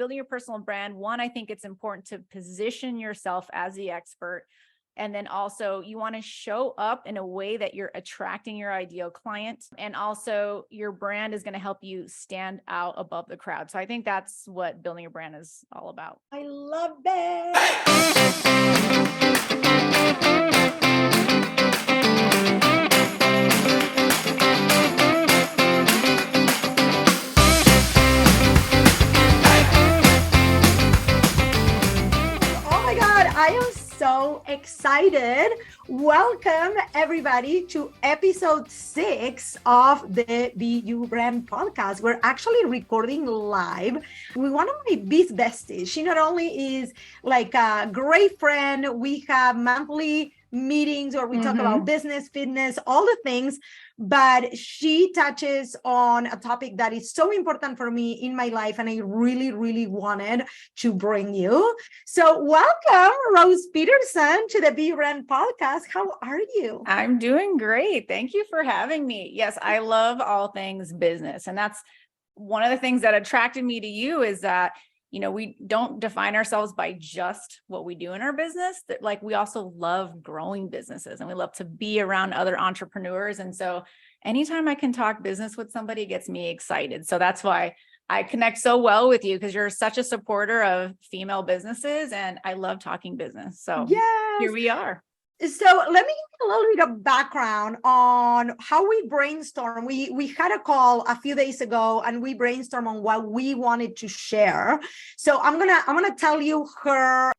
building your personal brand, one, I think it's important to position yourself as the expert. And then also you want to show up in a way that you're attracting your ideal client. And also your brand is going to help you stand out above the crowd. So I think that's what building your brand is all about. I love it. I am so excited. Welcome everybody to episode 6 of the Be You Brand podcast. We're actually recording live with one of my biz besties. She not only is like a great friend, we have monthly meetings where we talk about business, fitness, all the things, but she touches on a topic that is so important for me in my life, and I really, really wanted to bring you. So welcome, Rose Peterson, to the Be Brand podcast. How are you? I'm doing great. Thank you for having me. Yes, I love all things business. And that's one of the things that attracted me to you is that we don't define ourselves by just what we do in our business. That like we also love growing businesses and we love to be around other entrepreneurs. And so anytime I can talk business with somebody, it gets me excited. So that's why I connect so well with you, because you're such a supporter of female businesses and I love talking business. So Here we are. So let me give you a little bit of background on how we brainstorm. We had a call a few days ago and we brainstormed on what we wanted to share. So I'm gonna tell you her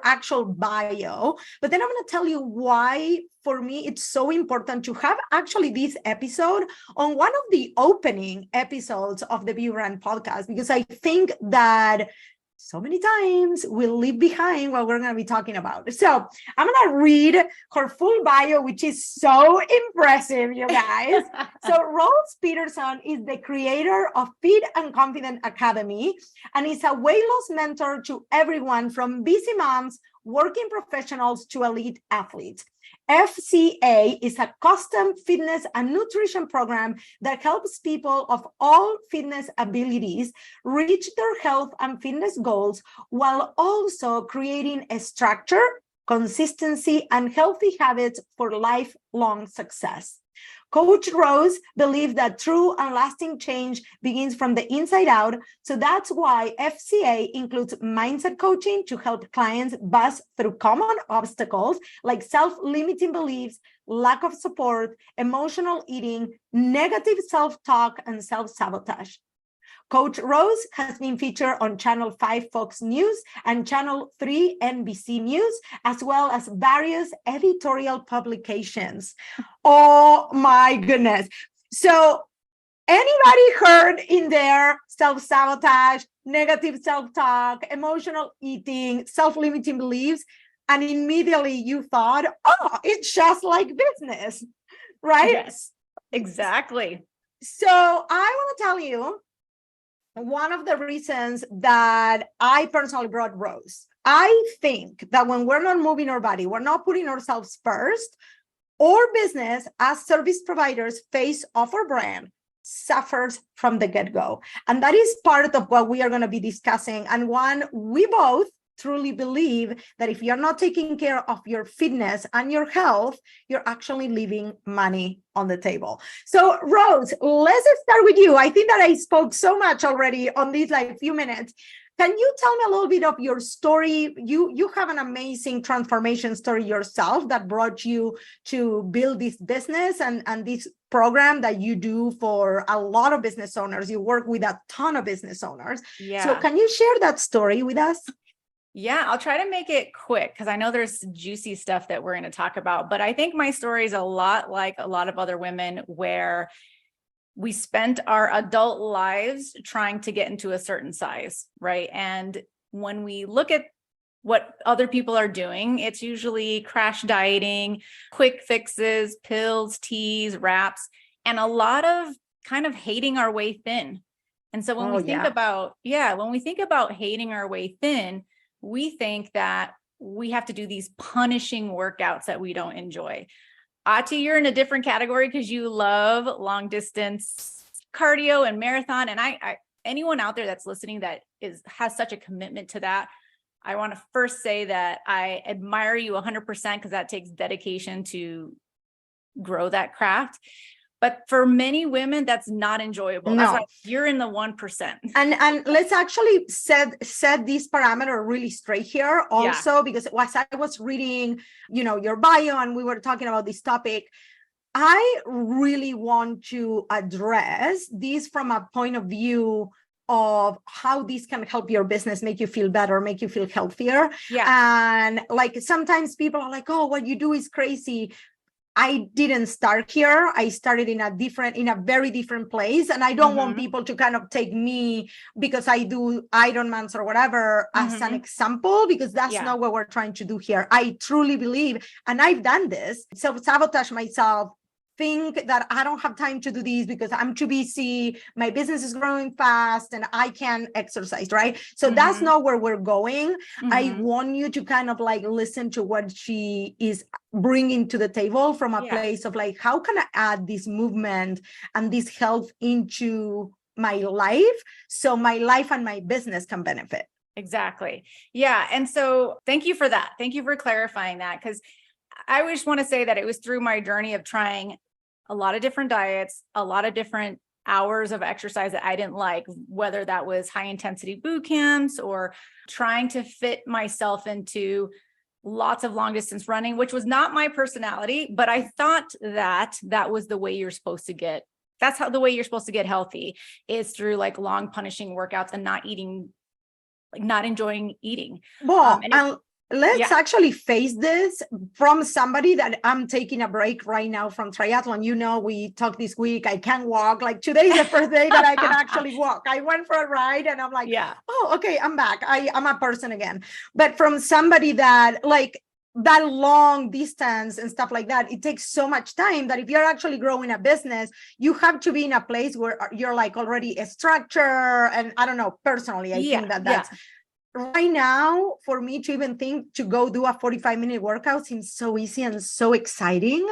actual bio, but then I'm gonna tell you why for me it's so important to have actually this episode on one of the opening episodes of the Be Brand podcast, because I think that so many times we leave behind what we're going to be talking about. So I'm going to read her full bio, which is so impressive, you guys. So Rose Peterson is the creator of Fit and Confident Academy and is a weight loss mentor to everyone from busy moms, working professionals to elite athletes. FCA is a custom fitness and nutrition program that helps people of all fitness abilities reach their health and fitness goals while also creating a structure, consistency, and healthy habits for lifelong success. Coach Rose believes that true and lasting change begins from the inside out. So that's why FCA includes mindset coaching to help clients bust through common obstacles like self-limiting beliefs, lack of support, emotional eating, negative self-talk, and self-sabotage. Coach Rose has been featured on Channel 5 Fox News and Channel 3 NBC News, as well as various editorial publications. Oh my goodness. So anybody heard in there self-sabotage, negative self-talk, emotional eating, self-limiting beliefs, and immediately you thought, oh, it's just like business, right? Yes, exactly. So I want to tell you, one of the reasons that I personally brought Rose, I think that when we're not moving our body, we're not putting ourselves first, our business as service providers face of our brand suffers from the get-go. And that is part of what we are going to be discussing. And one, we both truly believe that if you're not taking care of your fitness and your health, you're actually leaving money on the table. So Rose, let's start with you. I think that I spoke so much already on these few minutes. Can you tell me a little bit of your story? You have an amazing transformation story yourself that brought you to build this business and this program that you do for a lot of business owners. You work with a ton of business owners. Yeah. So can you share that story with us? Yeah, I'll try to make it quick because I know there's juicy stuff that we're going to talk about, but I think my story is a lot like a lot of other women where we spent our adult lives trying to get into a certain size, right? And when we look at what other people are doing, it's usually crash dieting, quick fixes, pills, teas, wraps, and a lot of kind of hating our way thin. And so when we think about hating our way thin, we think that we have to do these punishing workouts that we don't enjoy. Ati, you're in a different category because you love long distance cardio and marathon. And anyone out there that's listening that has such a commitment to that, I want to first say that I admire you 100% because that takes dedication to grow that craft. But for many women, that's not enjoyable. That's why you're in the 1%. And let's actually set this parameter really straight here also, because as I was reading, your bio and we were talking about this topic, I really want to address this from a point of view of how this can help your business, make you feel better, make you feel healthier. And like, sometimes people are like, oh, what you do is crazy. I didn't start here. I started in a very different place. And I don't want people to kind of take me because I do Ironmans or whatever as an example, because that's not what we're trying to do here. I truly believe, and I've done this, self-sabotage myself, think that I don't have time to do this because I'm too busy. My business is growing fast and I can't exercise, right? So that's not where we're going. I want you to kind of like listen to what she is bringing to the table from a place of like, how can I add this movement and this health into my life so my life and my business can benefit? Exactly. Yeah. And so thank you for that. Thank you for clarifying that, because I just want to say that it was through my journey of trying a lot of different diets, a lot of different hours of exercise that I didn't like, whether that was high intensity boot camps or trying to fit myself into lots of long distance running, which was not my personality, but I thought that that was the way you're supposed to get. That's how the way you're supposed to get healthy is through like long punishing workouts and not eating, like not enjoying eating. Well, let's actually face this from somebody that I'm taking a break right now from triathlon. We talked this week, I can't walk. Like today is the first day that I can actually walk. I went for a ride and I'm like, oh, okay, I'm back. I'm a person again. But from somebody that like that long distance and stuff like that, it takes so much time that if you're actually growing a business, you have to be in a place where you're like already a structure. And I don't know, personally, I think that's right now, for me to even think to go do a 45-minute workout seems so easy and so exciting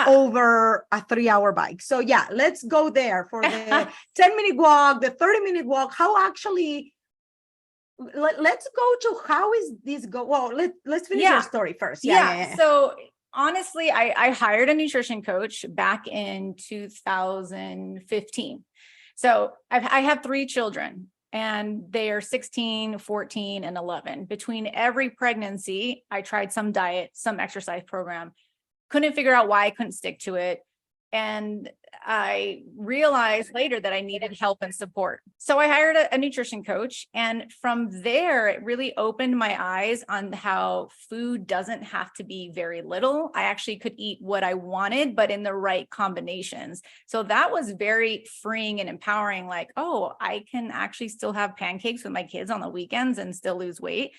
over a 3-hour bike. So let's go there for the 10-minute walk, the 30-minute walk. How actually, let's go to how is this go? Well, let's finish your story first. So honestly, I hired a nutrition coach back in 2015. So I have 3 children. And they are 16, 14, and 11. Between every pregnancy, I tried some diet, some exercise program, couldn't figure out why I couldn't stick to it. And I realized later that I needed help and support. So I hired a nutrition coach. And from there, it really opened my eyes on how food doesn't have to be very little. I actually could eat what I wanted, but in the right combinations. So that was very freeing and empowering. Like, oh, I can actually still have pancakes with my kids on the weekends and still lose weight.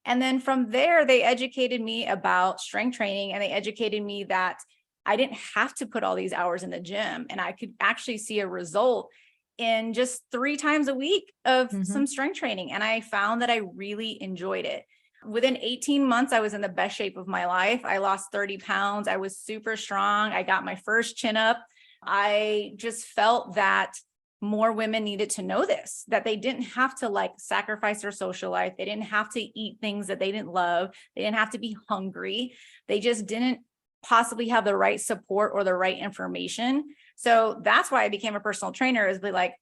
And then from there, they educated me about strength training, and they educated me that I didn't have to put all these hours in the gym, and I could actually see a result in just 3 times a week of some strength training. And I found that I really enjoyed it. Within 18 months, I was in the best shape of my life. I lost 30 pounds. I was super strong. I got my first chin up. I just felt that more women needed to know this, that they didn't have to like sacrifice their social life. They didn't have to eat things that they didn't love. They didn't have to be hungry. They just didn't possibly have the right support or the right information. So that's why I became a personal trainer, is like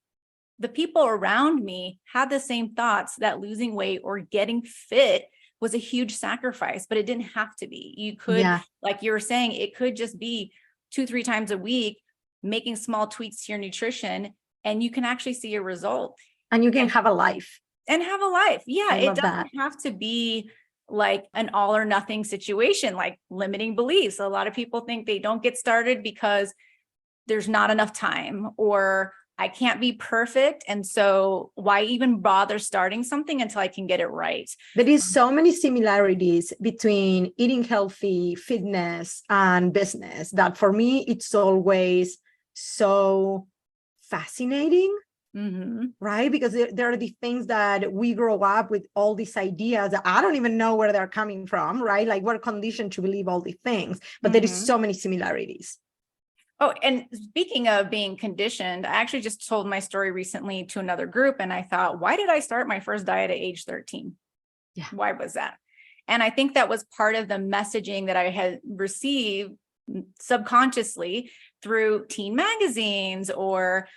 the people around me had the same thoughts that losing weight or getting fit was a huge sacrifice, but it didn't have to be. You could, like you were saying, it could just be 2-3 times a week, making small tweaks to your nutrition, and you can actually see a result. And you can have a life. And have a life. Yeah, it doesn't have to be like an all or nothing situation, like limiting beliefs. A lot of people think they don't get started because there's not enough time, or I can't be perfect. And so why even bother starting something until I can get it right? There is so many similarities between eating healthy, fitness, and business that for me, it's always so fascinating. Right? Because there are the things that we grow up with, all these ideas that I don't even know where they're coming from, right? Like we're conditioned to believe all these things, but there is so many similarities. Oh, and speaking of being conditioned, I actually just told my story recently to another group, and I thought, why did I start my first diet at age 13? Yeah. Why was that? And I think that was part of the messaging that I had received subconsciously through teen magazines, or,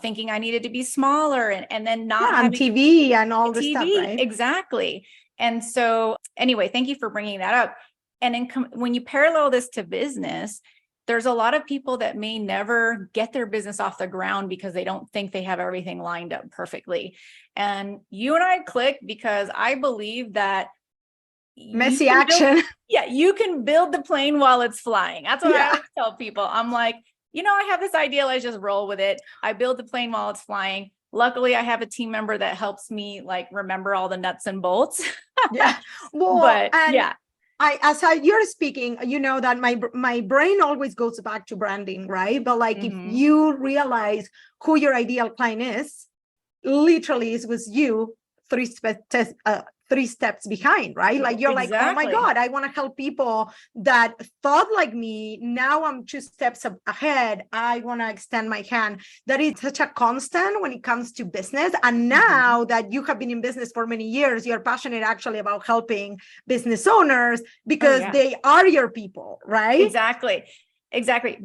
thinking I needed to be smaller, and then not on having TV and all the stuff, TV. right? Exactly. And so anyway, thank you for bringing that up. And when you parallel this to business, there's a lot of people that may never get their business off the ground because they don't think they have everything lined up perfectly. And you and I click because I believe that Messy action. you can build the plane while it's flying. That's what I Yeah. always tell people. I'm like, I have this idea, let's just roll with it. I build the plane while it's flying. Luckily, I have a team member that helps me remember all the nuts and bolts. Yeah. Well, But and yeah. You're speaking, that my brain always goes back to branding, right? But if you realize who your ideal client is, literally it was you three steps behind, right? You're like, oh my God, I want to help people that thought like me. Now I'm 2 steps ahead. I want to extend my hand. That is such a constant when it comes to business. And now that you have been in business for many years, you're passionate actually about helping business owners because they are your people, right? Exactly.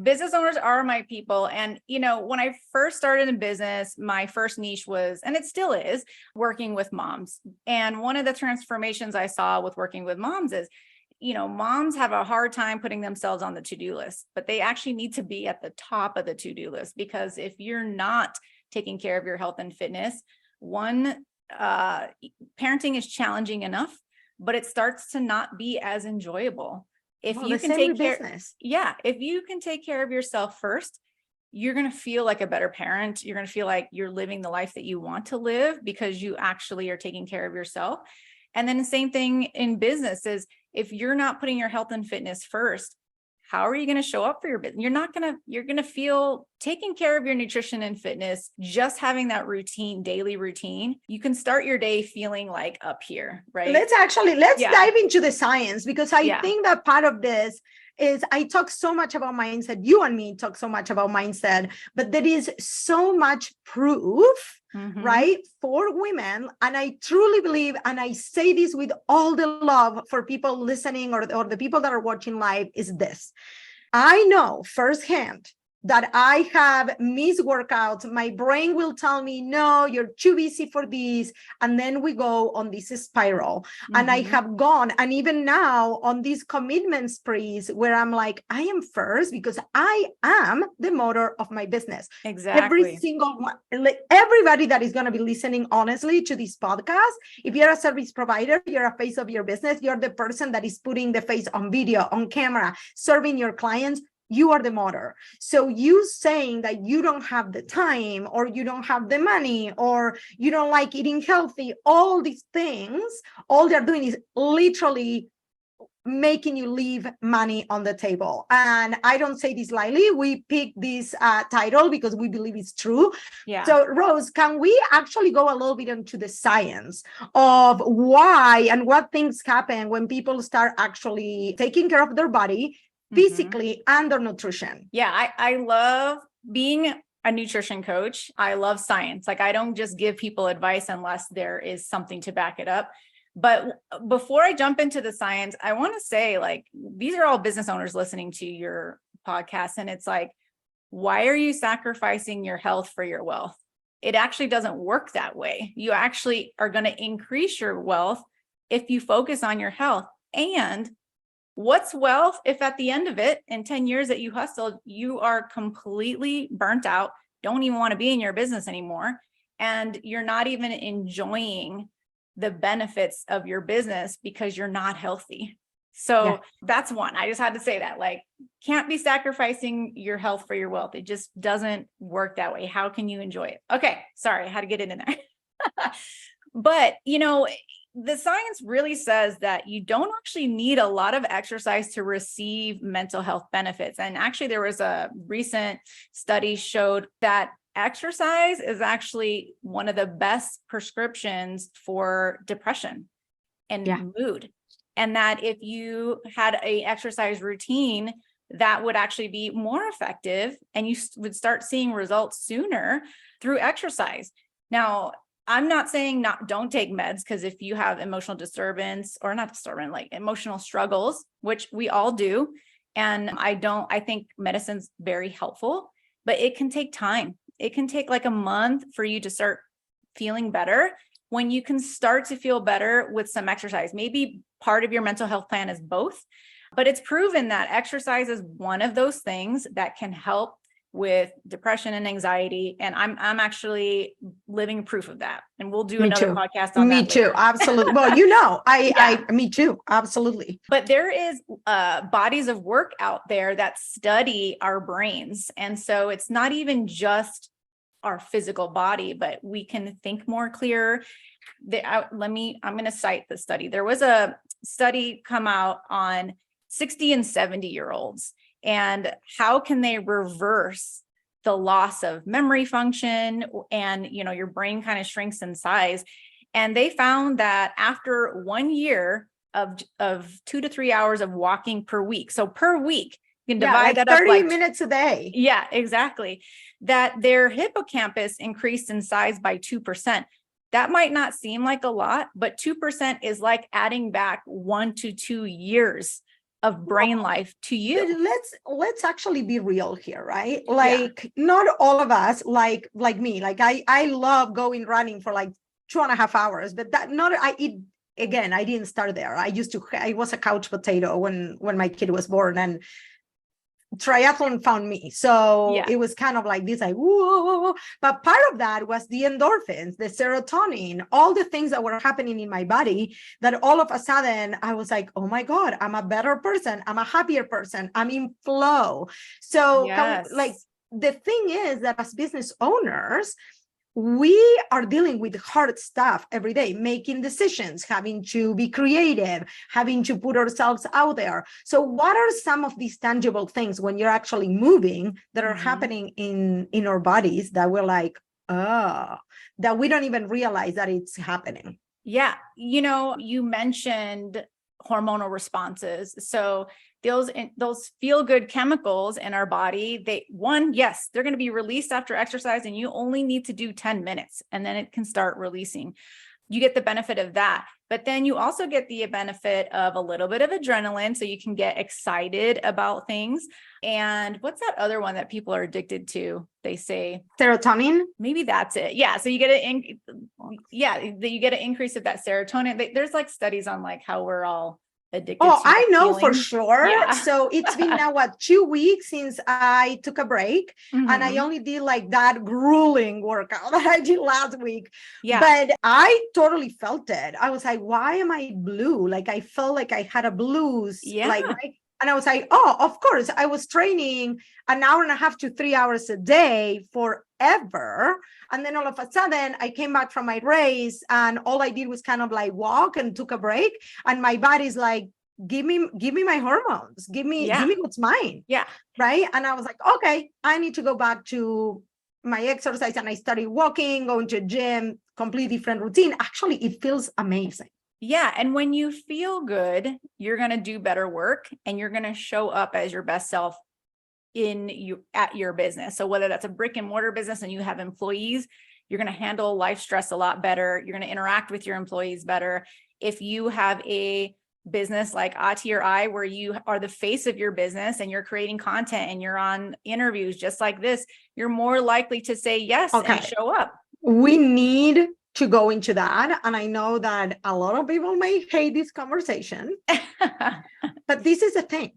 Business owners are my people. And, when I first started in business, my first niche was, and it still is, working with moms. And one of the transformations I saw with working with moms is, moms have a hard time putting themselves on the to-do list, but they actually need to be at the top of the to-do list, because if you're not taking care of your health and fitness, parenting is challenging enough, but it starts to not be as enjoyable. If you can take care of yourself first, you're going to feel like a better parent. You're going to feel like you're living the life that you want to live because you actually are taking care of yourself. And then the same thing in business is, if you're not putting your health and fitness first, how are you going to show up for your business? You're going to feel taking care of your nutrition and fitness, just having that daily routine. You can start your day feeling like up here, right? Let's dive into the science, because I think that part of this is, I talk so much about mindset. You and me talk so much about mindset, but there is so much proof, right, for women. And I truly believe, and I say this with all the love for people listening or the people that are watching live, is this. I know firsthand that I have missed workouts. My brain will tell me, no, you're too busy for this. And then we go on this spiral. And I have gone, and even now on these commitment sprees where I'm like, I am first because I am the motor of my business. Exactly. Every single one, everybody that is going to be listening honestly to this podcast, if you're a service provider, you're a face of your business, you're the person that is putting the face on video, on camera, serving your clients, you are the motor. So you saying that you don't have the time, or you don't have the money, or you don't like eating healthy, all these things, all they're doing is literally making you leave money on the table. And I don't say this lightly. We picked this title because we believe it's true. Yeah. So Rose, can we actually go a little bit into the science of why and what things happen when people start actually taking care of their body physically and their nutrition? Yeah, I love being a nutrition coach. I love science. I don't just give people advice unless there is something to back it up. But before I jump into the science, I want to say, these are all business owners listening to your podcast. And it's why are you sacrificing your health for your wealth? It actually doesn't work that way. You actually are going to increase your wealth if you focus on your health. And what's wealth if at the end of it, in 10 years that you hustled, you are completely burnt out, don't even want to be in your business anymore, and you're not even enjoying the benefits of your business because you're not healthy. So that's one. I just had to say that, can't be sacrificing your health for your wealth. It just doesn't work that way. How can you enjoy it? Okay. Sorry, I had to get it in there. But, the science really says that you don't actually need a lot of exercise to receive mental health benefits. And actually, there was a recent study showed that exercise is actually one of the best prescriptions for depression and mood. And that if you had an exercise routine that would actually be more effective, and you would start seeing results sooner through exercise. Now, I'm not saying don't take meds, because if you have emotional disturbance, or not disturbance, like emotional struggles, which we all do, and I think medicine's very helpful, but it can take time. It can take like a month for you to start feeling better, when you can start to feel better with some exercise. Maybe part of your mental health plan is both, but it's proven that exercise is one of those things that can help with depression and anxiety. And I'm actually living proof of that. And we'll do another podcast on that. Me too. Later. Absolutely. Well, me too. Absolutely. But there is bodies of work out there that study our brains. And so it's not even just our physical body, but we can think more clear. I'm going to cite the study. There was a study come out on 60 and 70-year-olds, and how can they reverse the loss of memory function, and your brain kind of shrinks in size. And they found that after 1 year of 2 to 3 hours of walking per week, so per week, you can divide that up 30 minutes a day. Yeah, exactly. That their hippocampus increased in size by 2%. That might not seem like a lot, but 2% is like adding back 1 to 2 years of brain life to you. But let's actually be real here, right? Like, not all of us, like me, like I love going running for like 2.5 hours, but I didn't start there. I was a couch potato when my kid was born, and triathlon found me. So it was kind of like this, like, whoa. But part of that was the endorphins, the serotonin, all the things that were happening in my body, that all of a sudden I was like, oh my God, I'm a better person. I'm a happier person. I'm in flow. So the thing is that as business owners, we are dealing with hard stuff every day, making decisions, having to be creative, having to put ourselves out there. So what are some of these tangible things when you're actually moving that are happening in our bodies that we're like, that we don't even realize that it's happening? Yeah. You mentioned hormonal responses. So those feel-good chemicals in our body, they're going to be released after exercise, and you only need to do 10 minutes, and then it can start releasing. You get the benefit of that, but then you also get the benefit of a little bit of adrenaline, so you can get excited about things. And what's that other one that people are addicted to? They say serotonin. Maybe that's it. Yeah. So you get you get an increase of that serotonin. There's like studies on like how we're all addicted to I know feeling. for sure. Yeah. So it's been now 2 weeks since I took a break, and I only did like that grueling workout that I did last week. Yeah. But I totally felt it. I was like, why am I blue? Like I felt like I had a blues. Yeah. Like, right? And I was like, oh, of course, I was training 1.5 to 3 hours a day forever. And then all of a sudden I came back from my race, and all I did was kind of like walk and took a break. And my body's like, give me my hormones. Give me what's mine. Yeah. Right. And I was like, okay, I need to go back to my exercise. And I started walking, going to a gym, completely different routine. Actually, it feels amazing. Yeah. And when you feel good, you're going to do better work, and you're going to show up as your best self at your business. So whether that's a brick and mortar business and you have employees, you're going to handle life stress a lot better. You're going to interact with your employees better. If you have a business like Ati or I, where you are the face of your business and you're creating content and you're on interviews just like this, you're more likely to say yes and show up. We need to go into that. And I know that a lot of people may hate this conversation, but this is the thing: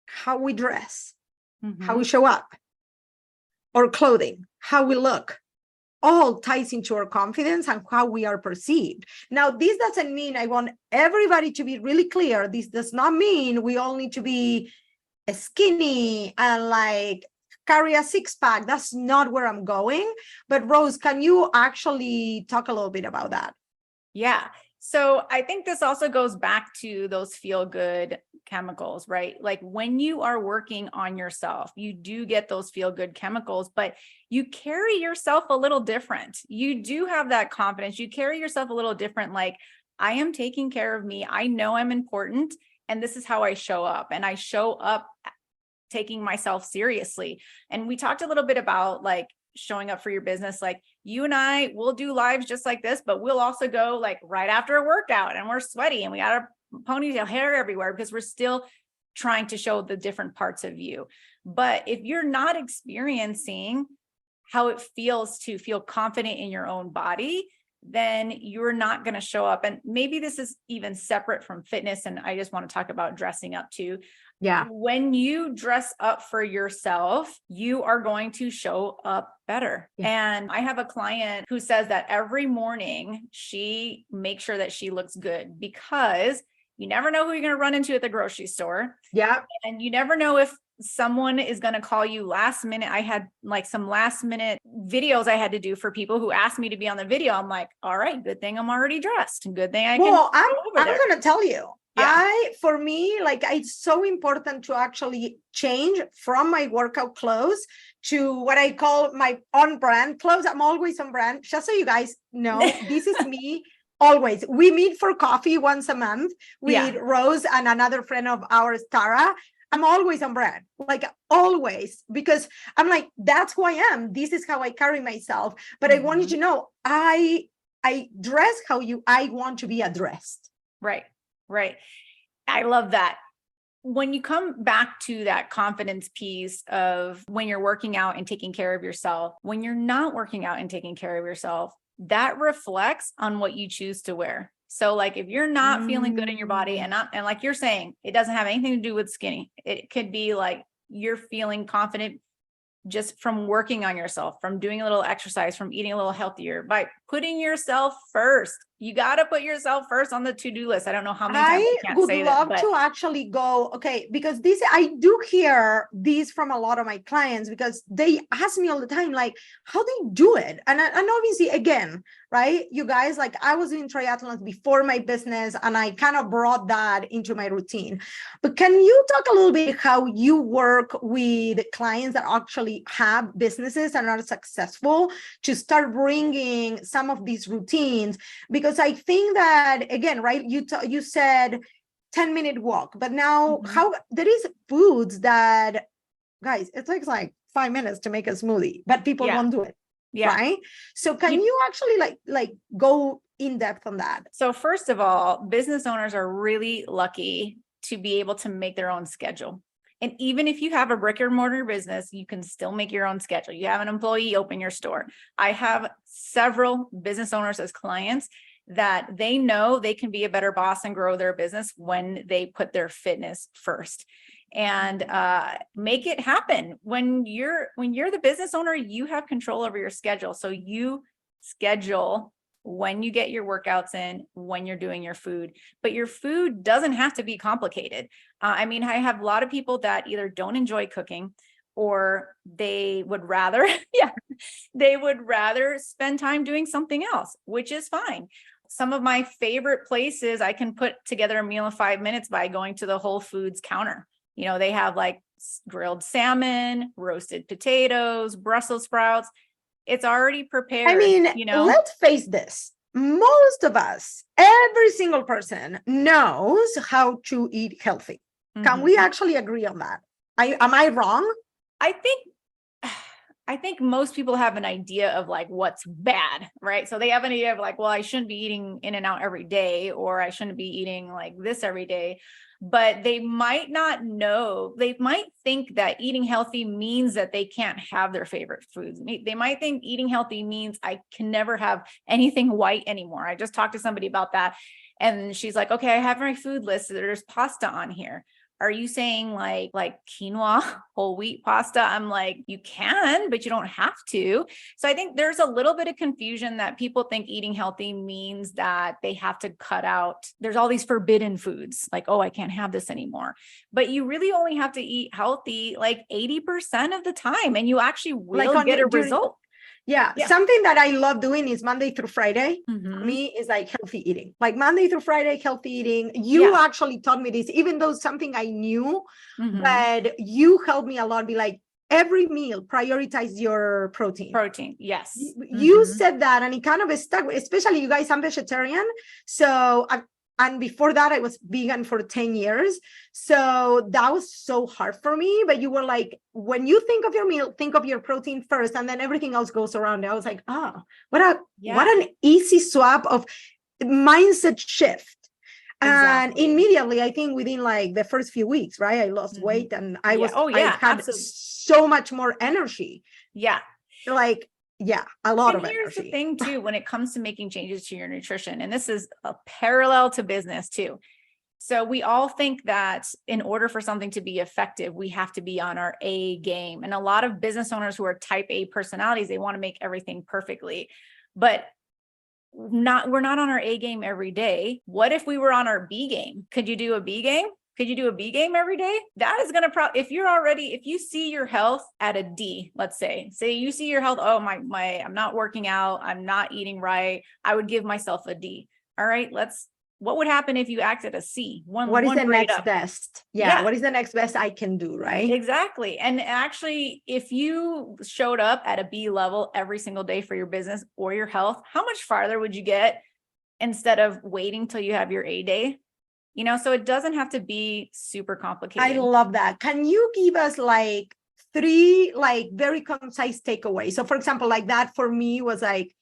how we dress, how we show up, our clothing, how we look, all ties into our confidence and how we are perceived. Now, this doesn't mean, I want everybody to be really clear, this does not mean we all need to be skinny and like carry a six-pack. That's not where I'm going. But Rose, can you actually talk a little bit about that? Yeah. So I think this also goes back to those feel-good chemicals, right? Like when you are working on yourself, you do get those feel-good chemicals, but you carry yourself a little different. You do have that confidence. You carry yourself a little different. Like, I am taking care of me. I know I'm important, and this is how I show up. And I show up taking myself seriously. And we talked a little bit about like showing up for your business. Like you and I will do lives just like this, but we'll also go like right after a workout and we're sweaty and we got our ponytail hair everywhere because we're still trying to show the different parts of you. But if you're not experiencing how it feels to feel confident in your own body, then you're not going to show up. And maybe this is even separate from fitness. And I just want to talk about dressing up too. Yeah. When you dress up for yourself, you are going to show up better. Yeah. And I have a client who says that every morning she makes sure that she looks good because you never know who you're going to run into at the grocery store. Yeah. And you never know if someone is going to call you last minute. I had like some last minute videos I had to do for people who asked me to be on the video. I'm like, all right, good thing I'm already dressed and good thing I can. Well, I'm going to tell you, Yeah. for me, like it's so important to actually change from my workout clothes to what I call my on brand clothes. I'm always on brand. Just so you guys know, this is me. Always. We meet for coffee once a month with Rose and another friend of ours, Tara. I'm always on brand, like always, because I'm like, that's who I am. This is how I carry myself. But I want you to know, I dress how I want to be addressed. Right. Right. I love that. When you come back to that confidence piece of when you're working out and taking care of yourself, when you're not working out and taking care of yourself, that reflects on what you choose to wear. So like if you're not feeling good in your body and like you're saying, it doesn't have anything to do with skinny. It could be like you're feeling confident just from working on yourself, from doing a little exercise, from eating a little healthier, by putting yourself first. You got to put yourself first on the to-do list. I don't know how many times I can't say that. I would love to actually go, okay, because I do hear these from a lot of my clients because they ask me all the time, like, how they do it. And obviously, again, right, you guys, like I was doing triathlons before my business and I kind of brought that into my routine. But can you talk a little bit how you work with clients that actually have businesses and are successful to start bringing some of these routines? Because I think that, again, right, you said 10-minute walk, but now how there is foods that, guys, it takes like 5 minutes to make a smoothie, but people won't do it. Yeah. Right. So can you actually like go in depth on that? So first of all, business owners are really lucky to be able to make their own schedule. And even if you have a brick and mortar business, you can still make your own schedule. You have an employee, open your store. I have several business owners as clients that they know they can be a better boss and grow their business when they put their fitness first and make it happen. When you're the business owner, you have control over your schedule. So you schedule when you get your workouts in, when you're doing your food, but your food doesn't have to be complicated. I mean, I have a lot of people that either don't enjoy cooking or they would rather, they would rather spend time doing something else, which is fine. Some of my favorite places, I can put together a meal in 5 minutes by going to the Whole Foods counter. You know, they have like grilled salmon, roasted potatoes, Brussels sprouts. It's already prepared. I mean, let's face this. Most of us, every single person knows how to eat healthy. Can we actually agree on that? Am I wrong? I think most people have an idea of like what's bad, right? So they have an idea of like, well, I shouldn't be eating In-N-Out every day, or I shouldn't be eating like this every day. But they might not know, they might think that eating healthy means that they can't have their favorite foods. They might think eating healthy means I can never have anything white anymore. I just talked to somebody about that. And she's like, okay, I have my food list. There's pasta on here. Are you saying like quinoa, whole wheat pasta? I'm like, you can, but you don't have to. So I think there's a little bit of confusion that people think eating healthy means that they have to cut out. There's all these forbidden foods like, oh, I can't have this anymore. But you really only have to eat healthy like 80% of the time, and you actually will get a result. Yeah. Something that I love doing is Monday through Friday. For me is like healthy eating, like Monday through Friday, healthy eating. You actually taught me this, even though something I knew, but you helped me a lot. Be like, every meal, prioritize your protein. Yes. You said that and it kind of stuck, especially you guys, I'm vegetarian. So And before that, I was vegan for 10 years. So that was so hard for me. But you were like, when you think of your meal, think of your protein first, and then everything else goes around it. I was like, oh, what an easy swap of mindset shift. And Exactly. immediately, I think within like the first few weeks, right, I lost weight, and I had absolutely. so much more energy. Yeah. Like, yeah, a lot And of here's energy. the thing too, when it comes to making changes to your nutrition, and this is a parallel to business too. So we all think that in order for something to be effective, we have to be on our A game. And a lot of business owners who are type A personalities, they want to make everything perfectly, but we're not on our A game every day. What if we were on our B game? Could you do a B game? Could you do a B game every day? That is going to if you see your health at a D, let's say you see your health, oh, I'm not working out, I'm not eating right, I would give myself a D. All right, what would happen if you acted a C? What is the next best? Yeah. What is the next best I can do, right? Exactly. And actually, if you showed up at a B level every single day for your business or your health, how much farther would you get instead of waiting till you have your A day? So it doesn't have to be super complicated. I love that. Can you give us like 3 like very concise takeaways? So for example, like that for me was like,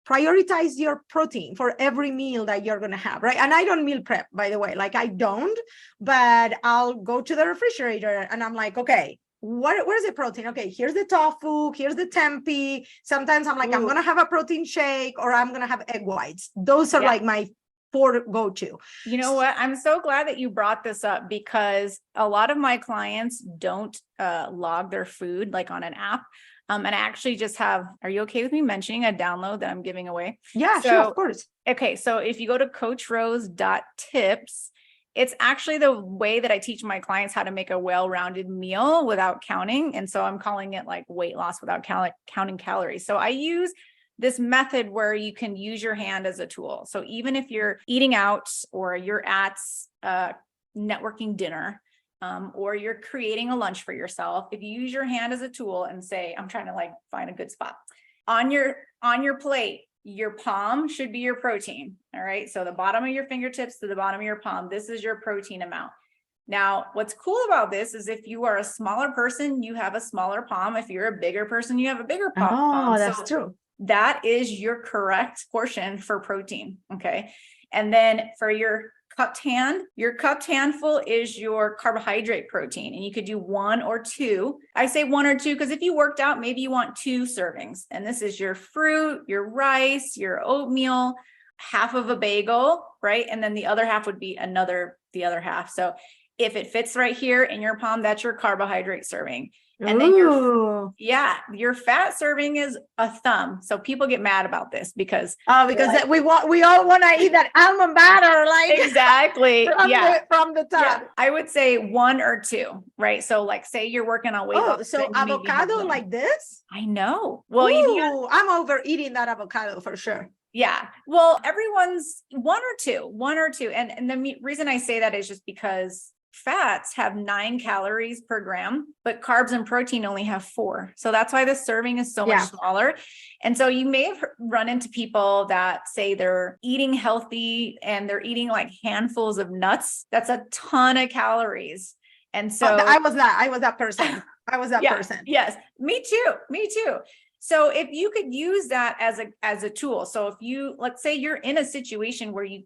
prioritize your protein for every meal that you're going to have, right? And I don't meal prep, by the way, like I don't, but I'll go to the refrigerator and I'm like, okay, where's the protein? Okay, here's the tofu, here's the tempeh. Sometimes I'm like, I'm going to have a protein shake, or I'm going to have egg whites. Those are like my 4 go-to. You know what? I'm so glad that you brought this up, because a lot of my clients don't log their food like on an app. And I actually just are you okay with me mentioning a download that I'm giving away? Yeah, sure, of course. Okay. So if you go to coachrose.tips, it's actually the way that I teach my clients how to make a well-rounded meal without counting. And so I'm calling it like weight loss without counting calories. So I use this method where you can use your hand as a tool. So even if you're eating out, or you're at networking dinner, or you're creating a lunch for yourself, if you use your hand as a tool and say, I'm trying to like find a good spot on your plate, your palm should be your protein. All right. So the bottom of your fingertips to the bottom of your palm, this is your protein amount. Now, what's cool about this is if you are a smaller person, you have a smaller palm. If you're a bigger person, you have a bigger palm. Oh, that's true. That is your correct portion for protein. Okay. And then for your cupped handful is your carbohydrate protein. And you could do 1 or 2. I say 1 or 2 because if you worked out, maybe you want 2 servings. And this is your fruit, your rice, your oatmeal, half of a bagel, right? And then the other half would be the other half. So if it fits right here in your palm, that's your carbohydrate serving. And then your fat serving is a thumb. So people get mad about this because we all want to eat that almond butter, like exactly from the top. Yeah. I would say 1 or 2, right? So like say you're working on weight loss. So avocado like this? I know. Well, I'm overeating that avocado for sure. Yeah. Well, everyone's 1 or 2. And the reason I say that is just because fats have 9 calories per gram, but carbs and protein only have 4. So that's why the serving is so much smaller. And so you may have run into people that say they're eating healthy and they're eating like handfuls of nuts. That's a ton of calories. And so I was that person. Person. Yes, me too. So if you could use that as a tool. So if let's say you're in a situation where you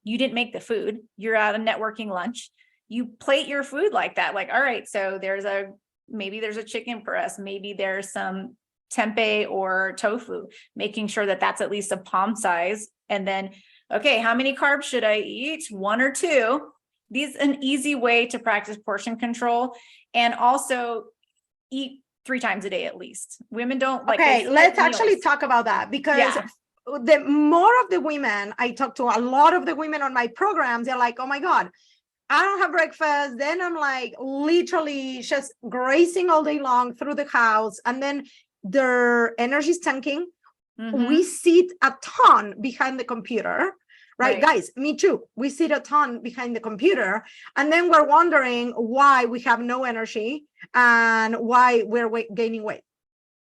didn't make the food, you're at a networking lunch, you plate your food like that. Like, all right, so maybe there's a chicken breast, maybe there's some tempeh or tofu, making sure that that's at least a palm size. And then, okay, how many carbs should I eat? 1 or 2. This is an easy way to practice portion control, and also eat 3 times a day at least. Women don't like. Okay, let's actually talk about that, because the more of the women I talk to, a lot of the women on my programs, they're like, oh my God, I don't have breakfast. Then I'm like literally just grazing all day long through the house. And then their energy is tanking. Mm-hmm. We sit a ton behind the computer, right? Guys, me too. We sit a ton behind the computer. And then we're wondering why we have no energy and why we're gaining weight.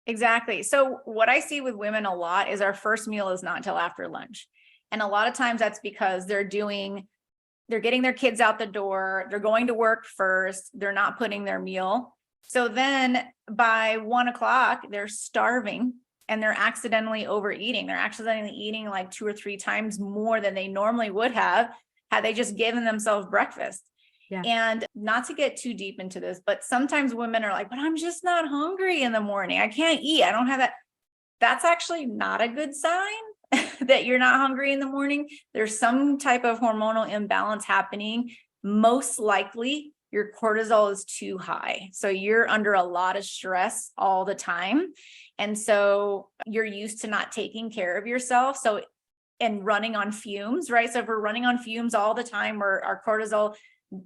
Exactly. So what I see with women a lot is our first meal is not until after lunch. And a lot of times that's because they're getting their kids out the door. They're going to work first. They're not putting their meal. So then by 1 o'clock, they're starving and they're accidentally overeating. They're accidentally eating like 2 or 3 times more than they normally would have had they just given themselves breakfast. Yeah. And not to get too deep into this, but sometimes women are like, but I'm just not hungry in the morning. I can't eat. I don't have that. That's actually not a good sign that you're not hungry in the morning. There's some type of hormonal imbalance happening. Most likely your cortisol is too high. So you're under a lot of stress all the time. And so you're used to not taking care of yourself. So, and running on fumes, right? So if we're running on fumes all the time, where our cortisol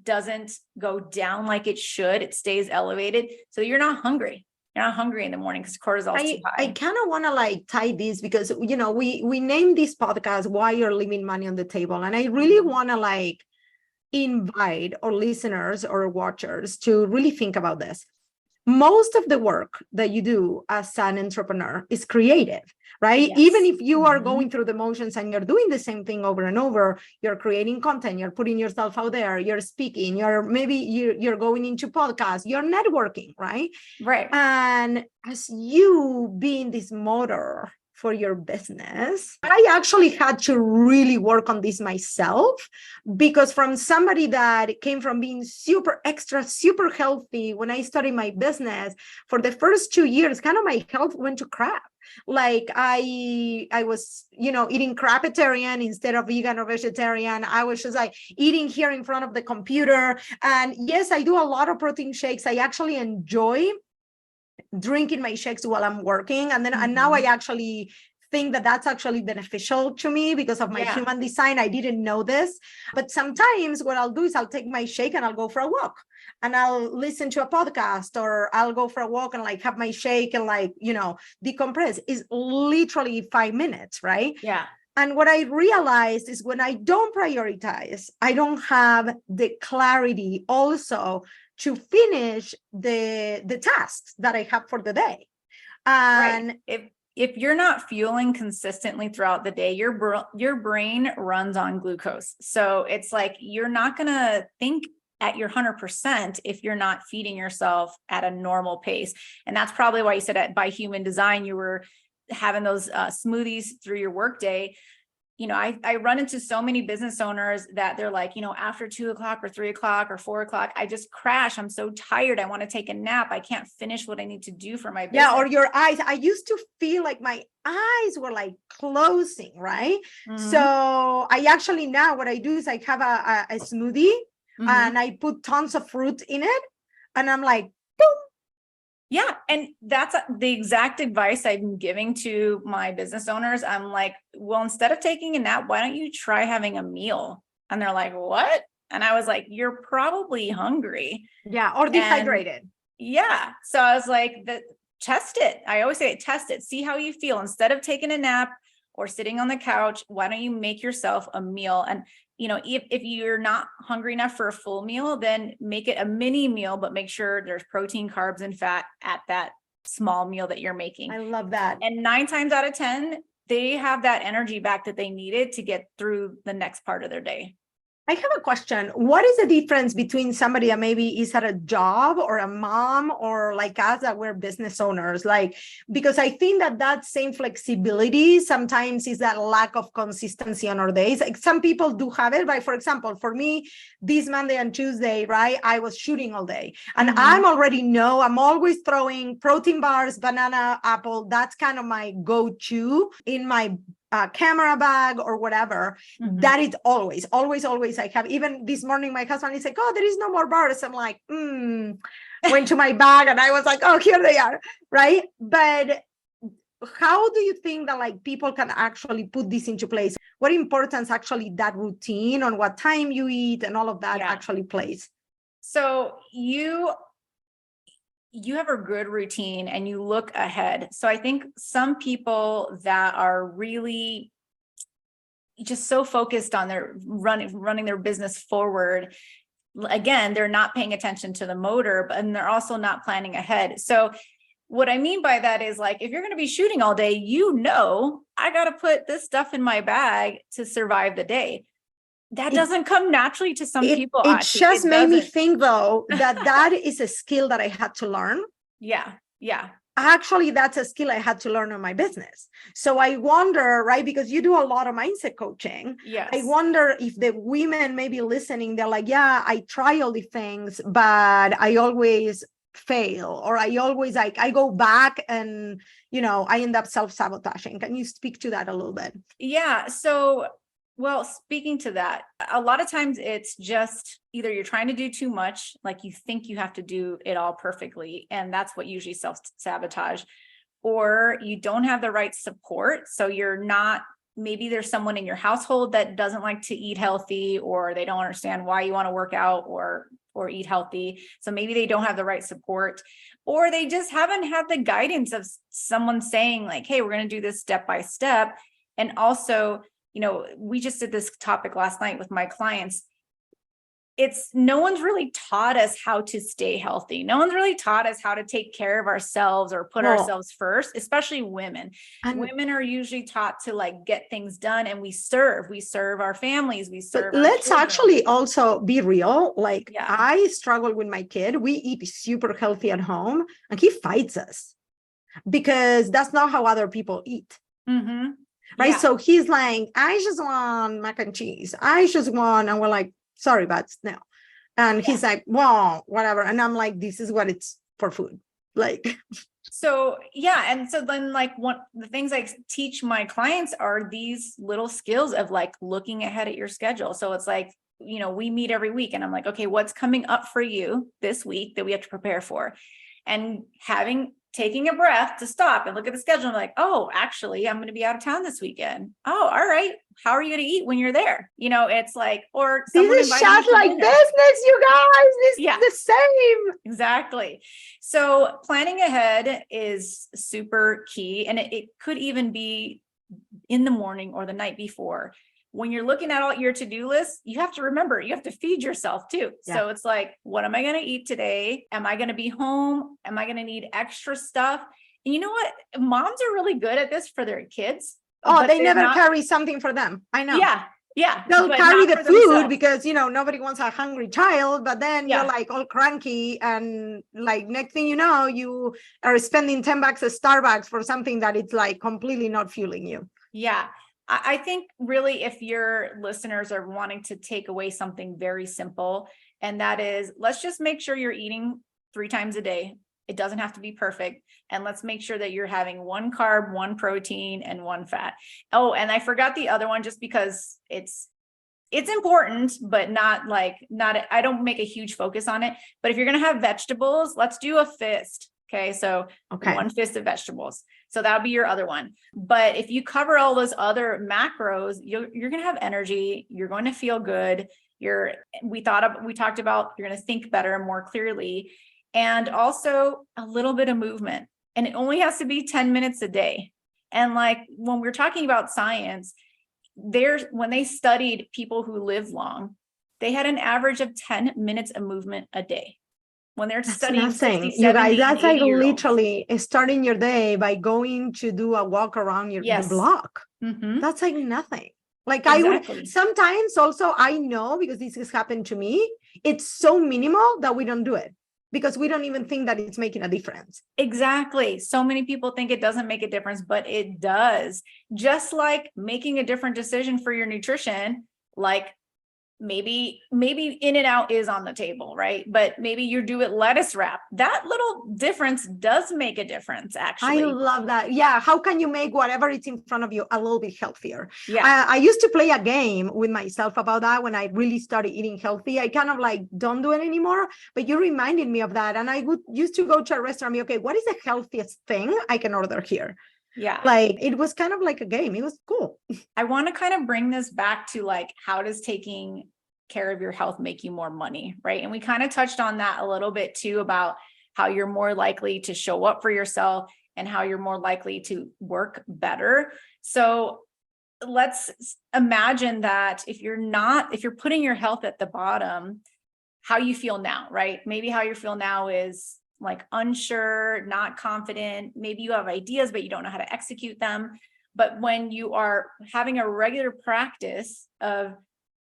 doesn't go down like it should, it stays elevated. So you're not hungry. You're not hungry in the morning because cortisol is too high. I kind of want to like tie this because, you know, we named this podcast, Why You're Leaving Money on the Table. And I really want to like invite our listeners or watchers to really think about this. Most of the work that you do as an entrepreneur is creative, right? Yes. Even if you are going through the motions and you're doing the same thing over and over, you're creating content, you're putting yourself out there, you're speaking, you're going into podcasts, you're networking, right? Right. And as you being this motor for your business, I actually had to really work on this myself, because from somebody that came from being super extra, super healthy, when I started my business, for the first 2 years, kind of my health went to crap. Like I was, you know, eating crapitarian instead of vegan or vegetarian. I was just like eating here in front of the computer. And yes, I do a lot of protein shakes. I actually enjoy drinking my shakes while I'm working. And then and now I actually think that that's actually beneficial to me because of my human design. I didn't know this, but sometimes what I'll do is I'll take my shake and I'll go for a walk and I'll listen to a podcast, or I'll go for a walk and like have my shake and like, you know, decompress. Is literally 5 minutes, right? Yeah. And what I realized is when I don't prioritize, I don't have the clarity also to finish the tasks that I have for the day. And if you're not fueling consistently throughout the day, your brain runs on glucose. So it's like you're not going to think at your 100% if you're not feeding yourself at a normal pace. And that's probably why you said by human design, you were having those smoothies through your workday. You know, I run into so many business owners that they're like, you know, after 2 o'clock or 3 o'clock or 4 o'clock, I just crash. I'm so tired. I want to take a nap. I can't finish what I need to do for my business. Yeah. Or your eyes. I used to feel like my eyes were like closing, right? So I actually now what I do is I have a smoothie and I put tons of fruit in it. And I'm like, boom. Yeah. And that's the exact advice I'm giving to my business owners. I'm like, well, instead of taking a nap, why don't you try having a meal? And they're like, what? And I was like, you're probably hungry. Yeah. Or dehydrated. Yeah. So I was like, test it. I always say, test it, see how you feel. Instead of taking a nap or sitting on the couch, why don't you make yourself a meal? And you know, if you're not hungry enough for a full meal, then make it a mini meal, but make sure there's protein, carbs, and fat at that small meal that you're making. I love that. And 9 times out of 10, they have that energy back that they needed to get through the next part of their day. I have a question. What is the difference between somebody that maybe is at a job or a mom or like us that we're business owners? Like, because I think that same flexibility sometimes is that lack of consistency on our days. Like some people do have it, but for example, for me, this Monday and Tuesday, right, I was shooting all day and I'm always throwing protein bars, banana, apple. That's kind of my go-to in my camera bag or whatever. That is always I have. Even this morning my husband is like, oh, there is no more bars. I'm like, went to my bag and I was like, oh, here they are, right? But how do you think that like people can actually put this into place? What importance actually that routine on what time you eat and all of that actually plays? So you have a good routine and you look ahead. So I think some people that are really just so focused on their running their business forward, again, they're not paying attention to the motor, and they're also not planning ahead. So what I mean by that is like, if you're going to be shooting all day, I got to put this stuff in my bag to survive the day. That doesn't come naturally to some people. It just made me doesn't. think though, that is a skill that I had to learn. Yeah. Yeah. Actually, that's a skill I had to learn in my business. So I wonder, right, because you do a lot of mindset coaching. Yes. I wonder if the women may be listening, they're like, yeah, I try all the things, but I always fail, or I always like, I go back and, I end up self-sabotaging. Can you speak to that a little bit? Yeah. So, well, speaking to that, a lot of times it's just either you're trying to do too much, like you think you have to do it all perfectly, and that's what usually self-sabotage, or you don't have the right support. So maybe there's someone in your household that doesn't like to eat healthy, or they don't understand why you want to work out or eat healthy. So maybe they don't have the right support, or they just haven't had the guidance of someone saying like, hey, we're going to do this step by step. And also, we just did this topic last night with my clients. No one's really taught us how to stay healthy. No one's really taught us how to take care of ourselves or put ourselves first, especially women. Women are usually taught to like get things done, and we serve our families, we serve. Let's children. Actually also be real. Like, yeah. I struggle with my kid. We eat super healthy at home, and he fights us because that's not how other people eat. Mm-hmm. Right. Yeah. So he's like, I just want mac and cheese. And we're like, sorry, but no. And he's like, well, whatever. And I'm like, this is what it's for food. Like, so, yeah. And so then like the things I teach my clients are these little skills of like looking ahead at your schedule. So it's like, we meet every week, and I'm like, okay, what's coming up for you this week that we have to prepare for? And taking a breath to stop and look at the schedule and like, oh, actually, I'm going to be out of town this weekend. Oh, all right. How are you going to eat when you're there? It's like, or someone this is just like dinner. Business, you guys. This is the same. Exactly. So planning ahead is super key. And it could even be in the morning or the night before. When you're looking at all your to-do lists, you have to remember, you have to feed yourself too. Yeah. So it's like, what am I going to eat today? Am I going to be home? Am I going to need extra stuff? And you know what? Moms are really good at this for their kids. Oh, they never carry something for them. I know. Yeah. Yeah. They'll carry the food because, nobody wants a hungry child, but then you're like all cranky, and like next thing you know, you are spending $10 at Starbucks for something that it's like completely not fueling you. Yeah. I think really if your listeners are wanting to take away something very simple, and that is, let's just make sure you're eating 3 times a day. It doesn't have to be perfect. And let's make sure that you're having 1 carb, 1 protein, and 1 fat. Oh, and I forgot the other one just because it's important, but I don't make a huge focus on it. But if you're going to have vegetables, let's do a fist. Okay. So 1 fist of vegetables. So that'll be your other one. But if you cover all those other macros, you're going to have energy. You're going to feel good. We talked about, you're going to think better and more clearly, and also a little bit of movement. And it only has to be 10 minutes a day. And like when we're talking about science, when they studied people who live long, they had an average of 10 minutes of movement a day. When they're studying 60, 70, you guys, that's like literally starting your day by going to do a walk around the block. Mm-hmm. That's like nothing. Like exactly. I would sometimes also, I know, because this has happened to me, it's so minimal that we don't do it because we don't even think that it's making a difference. Exactly. So many people think it doesn't make a difference, but it does. Just like making a different decision for your nutrition, like maybe In-N-Out is on the table, right? But maybe you do it lettuce wrap. That little difference does make a difference, actually. I love that. Yeah. How can you make whatever is in front of you a little bit healthier? Yeah. I used to play a game with myself about that when I really started eating healthy. I kind of like don't do it anymore, but you reminded me of that. And I used to go to a restaurant and be, okay, what is the healthiest thing I can order here? Yeah. Like it was kind of like a game. It was cool. I want to kind of bring this back to like, how does taking care of your health make you more money, right? And we kind of touched on that a little bit too, about how you're more likely to show up for yourself and how you're more likely to work better. So let's imagine that if you're putting your health at the bottom, how you feel now, right? Maybe how you feel now is like unsure, not confident. Maybe you have ideas, but you don't know how to execute them. But when you are having a regular practice of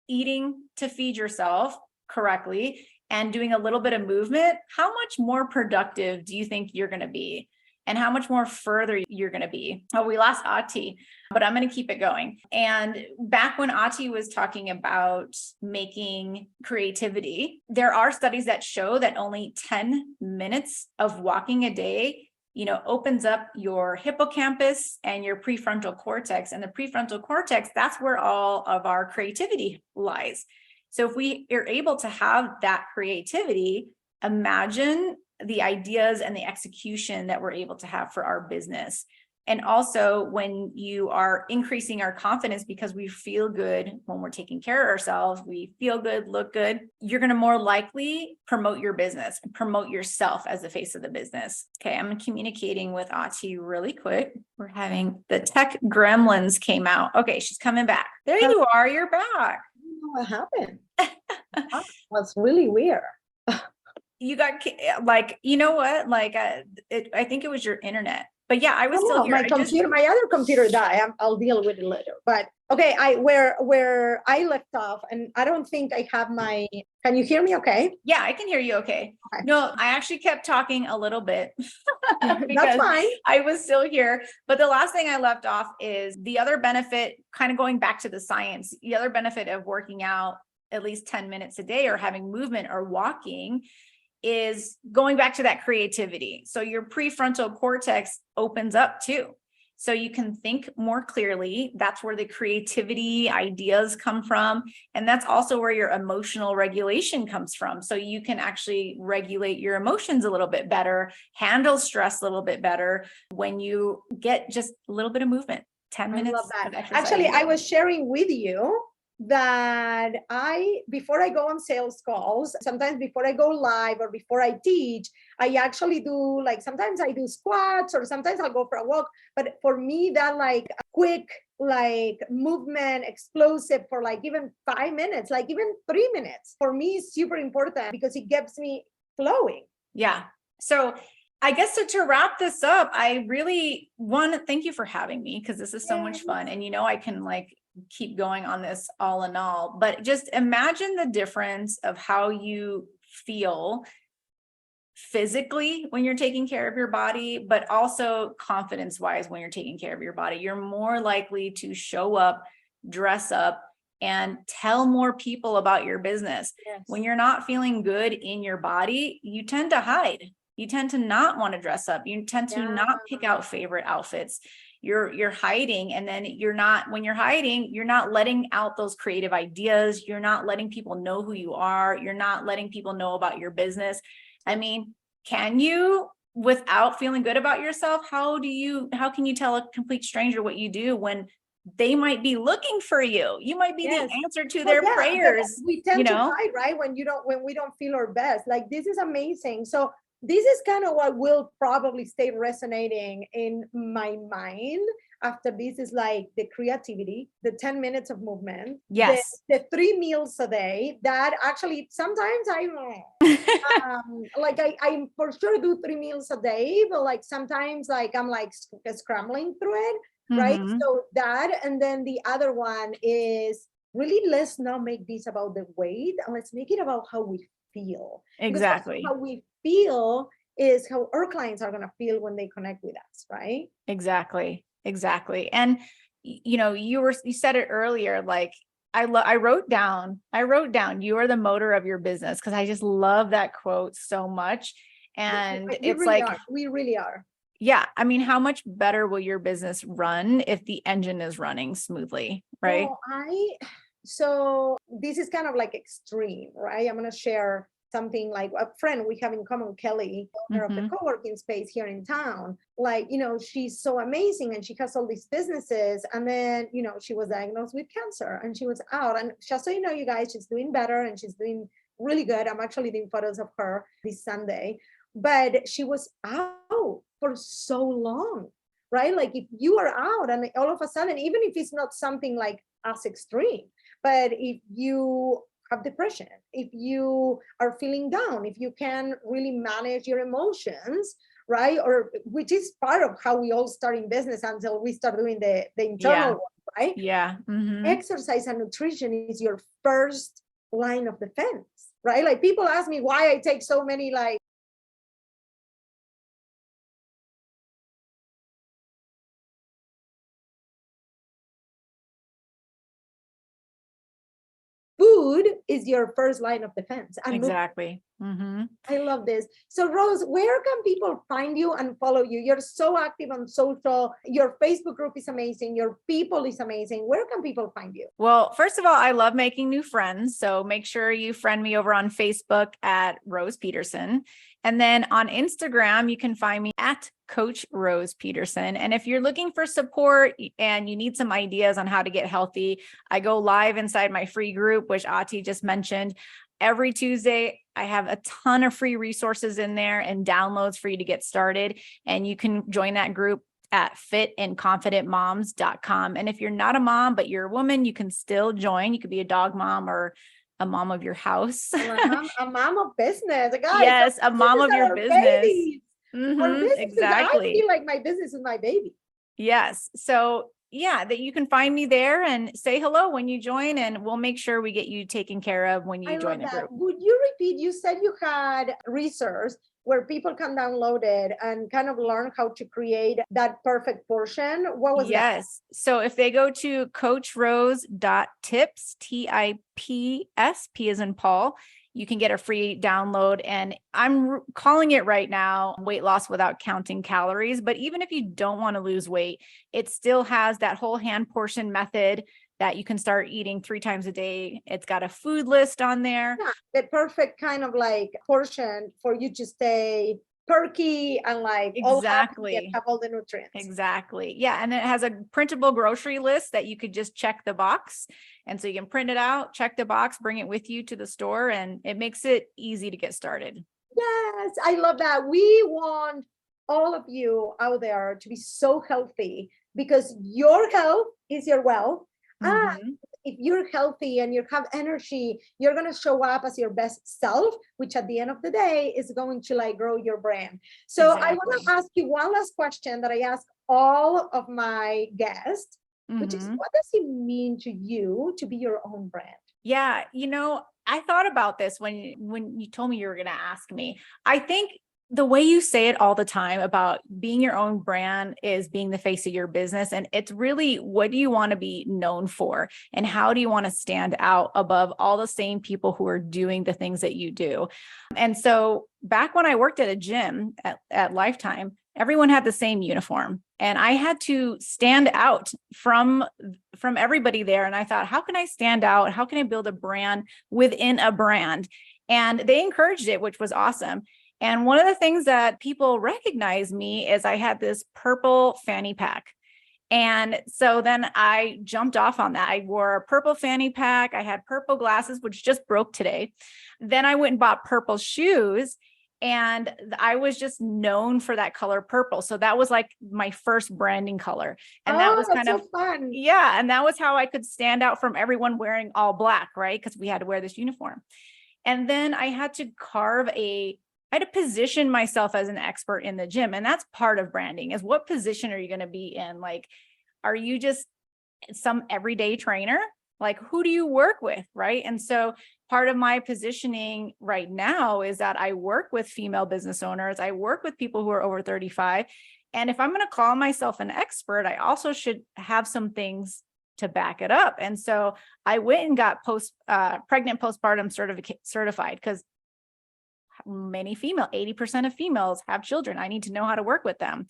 eating to feed yourself correctly and doing a little bit of movement, how much more productive do you think you're going to be? And how much more further you're going to be? Oh, we lost Ati, but I'm going to keep it going. And back when Ati was talking about making creativity, there are studies that show that only 10 minutes of walking a day, opens up your hippocampus and your prefrontal cortex. And the prefrontal cortex, that's where all of our creativity lies. So if we are able to have that creativity, imagine the ideas and the execution that we're able to have for our business. And also when you are increasing our confidence because we feel good when we're taking care of ourselves, we feel good, look good, you're going to more likely promote your business and promote yourself as the face of the business. Okay, I'm communicating with Ati really quick. We're having the tech gremlins came out. Okay, she's coming back. There you are. You're back. I don't know what happened. That was really weird. You got like, you know what? Like, I think it was your internet. But yeah, I was still here. My other computer died. I'll deal with it later. But okay, where I left off, and I don't think I have my. Can you hear me? Okay. Yeah, I can hear you. Okay. No, I actually kept talking a little bit. That's fine. I was still here. But the last thing I left off is the other benefit, kind of going back to the science. The other benefit of working out at least 10 minutes a day or having movement or walking is going back to that creativity. So your prefrontal cortex opens up too. So you can think more clearly. That's where the creativity ideas come from. And that's also where your emotional regulation comes from. So you can actually regulate your emotions a little bit better, handle stress a little bit better when you get just a little bit of movement, 10 minutes. I love that. Actually, I was sharing with you that before I go on sales calls, sometimes before I go live or before I teach, I actually do sometimes I do squats or sometimes I'll go for a walk. But for me, that quick, movement, explosive for even 5 minutes, even 3 minutes, for me is super important because it gets me flowing. Yeah. So I guess to wrap this up, I really want to thank you for having me because this is so much fun. And I can keep going on this all in all, but just imagine the difference of how you feel physically when you're taking care of your body, but also confidence wise when you're taking care of your body. You're more likely to show up, dress up, and tell more people about your business. Yes. When you're not feeling good in your body, you tend to hide. You tend to not want to dress up. You tend to not pick out favorite outfits. You're hiding, and then when you're hiding, you're not letting out those creative ideas. You're not letting people know who you are. You're not letting people know about your business. I mean, can you, without feeling good about yourself, how can you tell a complete stranger what you do when they might be looking for you? You might be the answer to their prayers. We tend to hide, right? When we don't feel our best. This is amazing. So this is kind of what will probably stay resonating in my mind after this is the creativity, the 10 minutes of movement, the 3 meals a day that actually sometimes I for sure do 3 meals a day, but sometimes I'm scrambling through it, right? Mm-hmm. So that, and then the other one is really, let's not make this about the weight and let's make it about how we feel. Exactly. How we feel is how our clients are going to feel when they connect with us, right? Exactly. And you said it earlier, I wrote down, you are the motor of your business, because I just love that quote so much. And we really are. Yeah. I mean, how much better will your business run if the engine is running smoothly, right? So this is kind of extreme, right? I'm going to share something a friend we have in common, Kelly, owner of the co-working space here in town. She's so amazing and she has all these businesses. And then, she was diagnosed with cancer and she was out. And just so you know, you guys, she's doing better and she's doing really good. I'm actually doing photos of her this Sunday, but she was out for so long, right? If you are out and all of a sudden, even if it's not something as extreme, but if you have depression, if you are feeling down, if you can really manage your emotions, right? Or which is part of how we all start in business until we start doing the internal Yeah. work, right? Yeah. Exercise and nutrition is your first line of defense, right? Like people ask me why I take so many like food is your first line of defense. And Exactly. I love this. So Rose, where can people find you and follow you? You're so active on social. Your Facebook group is amazing. Your people is amazing. Where can people find you? Well, first of all, I love making new friends. So make sure you friend me over on Facebook at Rose Peterson. And then on Instagram, you can find me at Coach Rose Peterson. And if you're looking for support and you need some ideas on how to get healthy, I go live inside my free group, which Ati just mentioned. Every Tuesday, I have a ton of free resources in there and downloads for you to get started. And you can join that group at fitandconfidentmoms.com. And if you're not a mom, but you're a woman, you can still join. You could be a dog mom or a mom of your house. A mom of business. Guys, Yes, a mom of your business. Our businesses, Exactly. I feel like my business is my baby. Yes. So yeah, that you can find me there and say hello when you join, and we'll make sure we get you taken care of when you join the group. Would you repeat? You said you had resource where people can download it and kind of learn how to create that perfect portion. What was that? Yes. So if they go to coachrose.tips, TIPS, P as in Paul, you can get a free download. And I'm calling it right now, weight loss without counting calories. But even if you don't want to lose weight, it still has that whole hand portion method that you can start eating 3 times a day. It's got a food list on there. Yeah, the perfect kind of like portion for you to stay perky and like exactly all happy and have all the nutrients. Exactly. Yeah. And it has a printable grocery list that you could just check the box. And so you can print it out, check the box, bring it with you to the store, and it makes it easy to get started. Yes, I love that. We want all of you out there to be so healthy because your health is your wealth. And if you're healthy and you have energy, you're going to show up as your best self, which at the end of the day is going to like grow your brand. So I want to ask you one last question that I ask all of my guests, which is, what does it mean to you to be your own brand? Yeah, I thought about this when you told me you were going to ask me. I think the way you say it all the time about being your own brand is being the face of your business. And it's really, what do you want to be known for? And how do you want to stand out above all the same people who are doing the things that you do? And so back when I worked at a gym at Lifetime, everyone had the same uniform. And I had to stand out from everybody there. And I thought, how can I stand out? How can I build a brand within a brand? And they encouraged it, which was awesome. And one of the things that people recognize me is I had this purple fanny pack. And so then I jumped off on that. I wore a purple fanny pack. I had purple glasses, which just broke today. Then I went and bought purple shoes. And I was just known for that color purple. So that was like my first branding color. And that was kind of so fun. Yeah. And that was how I could stand out from everyone wearing all black, right? Because we had to wear this uniform. And then I had to I had to position myself as an expert in the gym. And that's part of branding, is what position are you going to be in? Like, are you just some everyday trainer? Like, who do you work with? Right. And so part of my positioning right now is that I work with female business owners. I work with people who are over 35. And if I'm going to call myself an expert, I also should have some things to back it up. And so I went and got pregnant postpartum certified, because many 80% of females have children. I need to know how to work with them.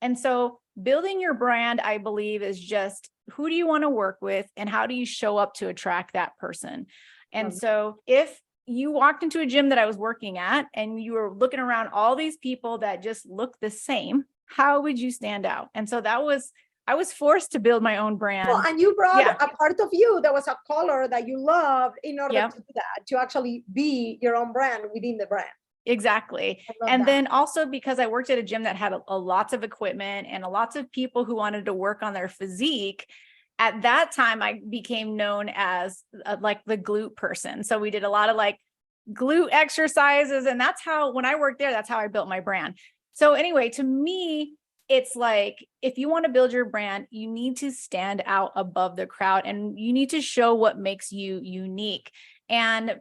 And so building your brand, I believe, is just, who do you want to work with and how do you show up to attract that person? And so if you walked into a gym that I was working at and you were looking around all these people that just look the same, how would you stand out? And so I was forced to build my own brand. Well, and you brought a part of you that was a color that you loved in order to do that, to actually be your own brand within the brand. Exactly. And then also because I worked at a gym that had lots of equipment and lots of people who wanted to work on their physique, at that time, I became known as like the glute person. So we did a lot of like glute exercises. And that's how, when I worked there, that's how I built my brand. So anyway, to me, it's like, if you want to build your brand, you need to stand out above the crowd and you need to show what makes you unique. And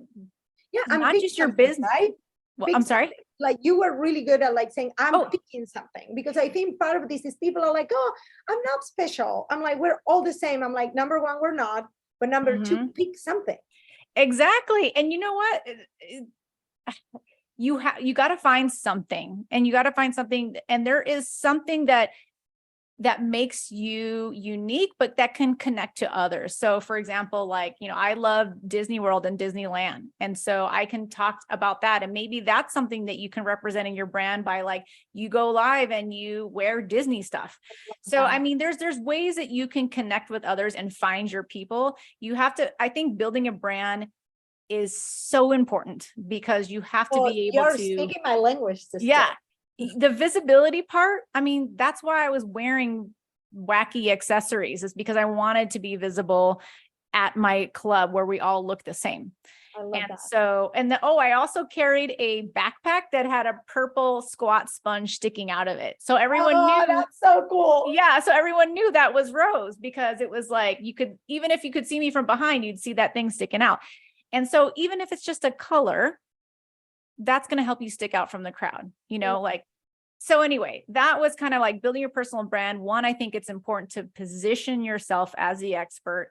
yeah, I'm not just your something, business, right? well, I'm sorry. Like you were really good at like saying, I'm picking something, because I think part of this is people are like, oh, I'm not special. I'm like, we're all the same. I'm like, number one, we're not, but number two, pick something. Exactly. And you know what? You got to find something, and you got to find something. And there is something that makes you unique, but that can connect to others. So for example, like, I love Disney World and Disneyland. And so I can talk about that. And maybe that's something that you can represent in your brand by, like, you go live and you wear Disney stuff. So, I mean, there's ways that you can connect with others and find your people. You have to, I think building a brand is so important, because you have to be able you're to speaking my language, sister. Yeah. The visibility part, I mean, that's why I was wearing wacky accessories, is because I wanted to be visible at my club where we all look the same. I love And that. so, I also carried a backpack that had a purple squat sponge sticking out of it. So everyone knew. That's so cool. Yeah. So everyone knew that was Rose, because it was like, you could, even if you could see me from behind, you'd see that thing sticking out. And so even if it's just a color, that's going to help you stick out from the crowd, like, so anyway, that was kind of like building your personal brand. One, I think it's important to position yourself as the expert.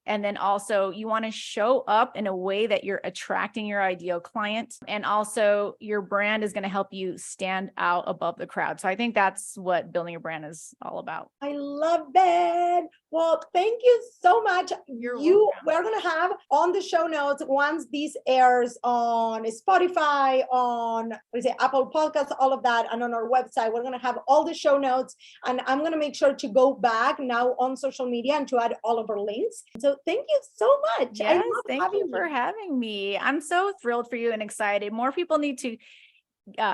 And then also you want to show up in a way that you're attracting your ideal client. And also your brand is going to help you stand out above the crowd. So I think that's what building your brand is all about. I love that. Well, thank you so much. We're going to have on the show notes, once this airs on Spotify, on Apple Podcasts, all of that, and on our website, we're going to have all the show notes. And I'm going to make sure to go back now on social media and to add all of our links. So thank you so much. Yes, thank you for having me. I'm so thrilled for you and excited. More people need to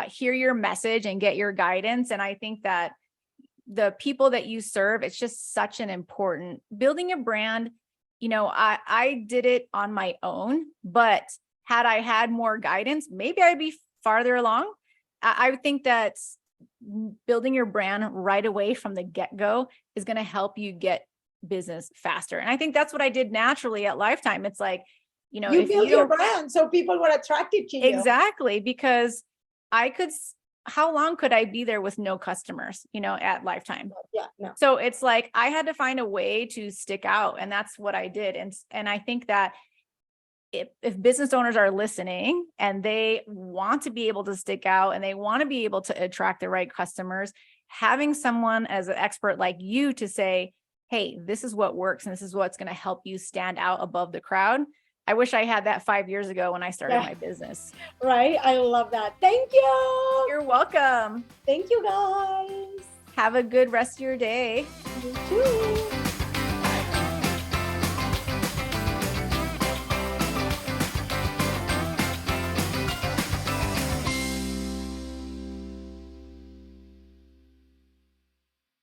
hear your message and get your guidance. And I think that the people that you serve, it's just such an important, building a brand. I did it on my own, but had I had more guidance, maybe I'd be farther along. I think that building your brand right away from the get-go is going to help you get business faster. And I think that's what I did naturally at Lifetime. It's like, you build your brand, so people were attracted to you. Exactly, because how long could I be there with no customers, at Lifetime? Yeah, no. So it's like, I had to find a way to stick out, and that's what I did. And I think that if business owners are listening and they want to be able to stick out and they want to be able to attract the right customers, having someone as an expert like you to say, hey, this is what works and this is what's going to help you stand out above the crowd. I wish I had that 5 years ago when I started my business. Right. I love that. Thank you. You're welcome. Thank you, guys. Have a good rest of your day. You too.